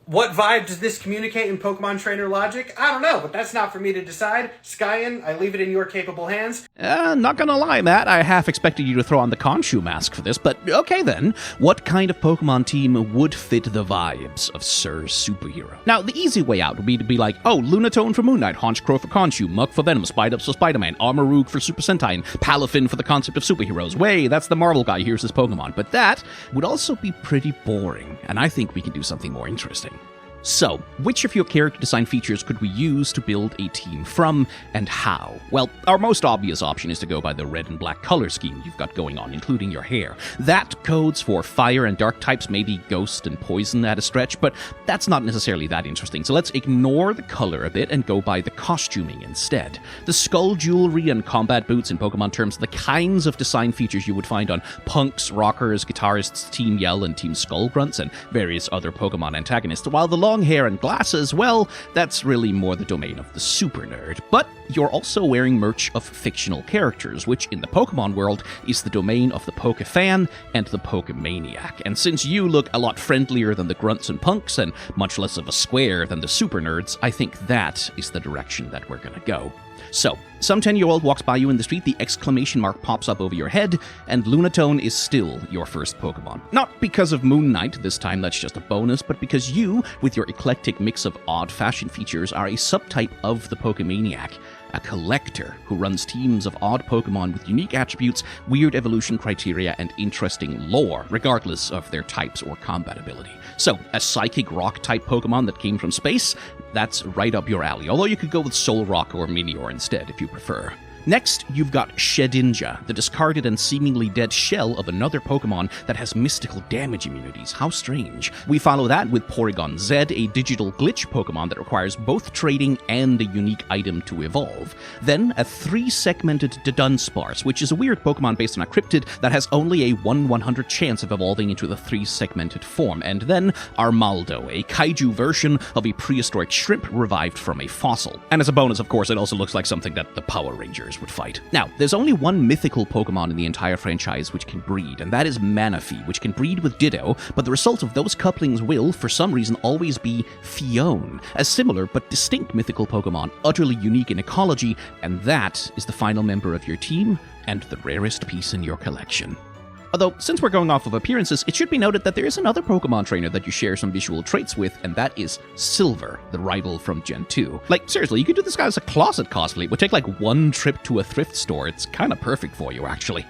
What vibe does this communicate in Pokemon trainer logic? I don't know, but that's not for me to decide. Skyen, I leave it in your capable hands. Not gonna lie, Matt, I half expected you to throw on the Khonshu mask for this, but okay then. What kind of Pokemon team would fit the vibes of Sir's superhero? Now, the easy way out would be to be like, oh, Lunatone for Moon Knight, Honchkrow for Khonshu, Muk for Venom, Spidups for Spider-Man, Armarouge for Super Sentai, and Palafin for the concept of superheroes. Way, that's the Marvel guy, here's his Pokemon. But that would also be pretty boring, and I think we can do something more interesting. So, which of your character design features could we use to build a team from, and how? Well, our most obvious option is to go by the red and black color scheme you've got going on, including your hair. That codes for fire and dark types, maybe ghost and poison at a stretch, but that's not necessarily that interesting, so let's ignore the color a bit and go by the costuming instead. The skull jewelry and combat boots in Pokemon terms are the kinds of design features you would find on punks, rockers, guitarists, Team Yell and Team Skullgrunts, and various other Pokemon antagonists, while the long hair and glasses, well, that's really more the domain of the super nerd. But you're also wearing merch of fictional characters, which in the Pokemon world is the domain of the Pokefan and the Pokemaniac. And since you look a lot friendlier than the grunts and punks, and much less of a square than the super nerds, I think that is the direction that we're gonna go. So, some 10-year-old walks by you in the street, the exclamation mark pops up over your head, and Lunatone is still your first Pokemon. Not because of Moon Knight, this time that's just a bonus, but because you, with your eclectic mix of odd fashion features, are a subtype of the Pokemaniac. A collector who runs teams of odd Pokemon with unique attributes, weird evolution criteria, and interesting lore, regardless of their types or combat ability. So, a psychic rock-type Pokemon that came from space? That's right up your alley, although you could go with Solrock or Meteor instead, if you prefer. Next, you've got Shedinja, the discarded and seemingly dead shell of another Pokemon that has mystical damage immunities. How strange. We follow that with Porygon-z, a digital glitch Pokemon that requires both trading and a unique item to evolve. Then, a 3-segmented Dunsparce, which is a weird Pokemon based on a cryptid that has only a 1/100 chance of evolving into the 3-segmented form. And then, Armaldo, a kaiju version of a prehistoric shrimp revived from a fossil. And as a bonus, of course, it also looks like something that the Power Rangers would fight. Now, there's only one mythical Pokemon in the entire franchise which can breed, and that is Manaphy, which can breed with Ditto, but the result of those couplings will, for some reason, always be Phione, a similar but distinct mythical Pokemon, utterly unique in ecology, and that is the final member of your team, and the rarest piece in your collection. Although, since we're going off of appearances, it should be noted that there is another Pokemon trainer that you share some visual traits with, and that is Silver, the rival from Gen 2. Like, seriously, you could do this guy as a closet cosplay. It would take like one trip to a thrift store. It's kinda perfect for you, actually.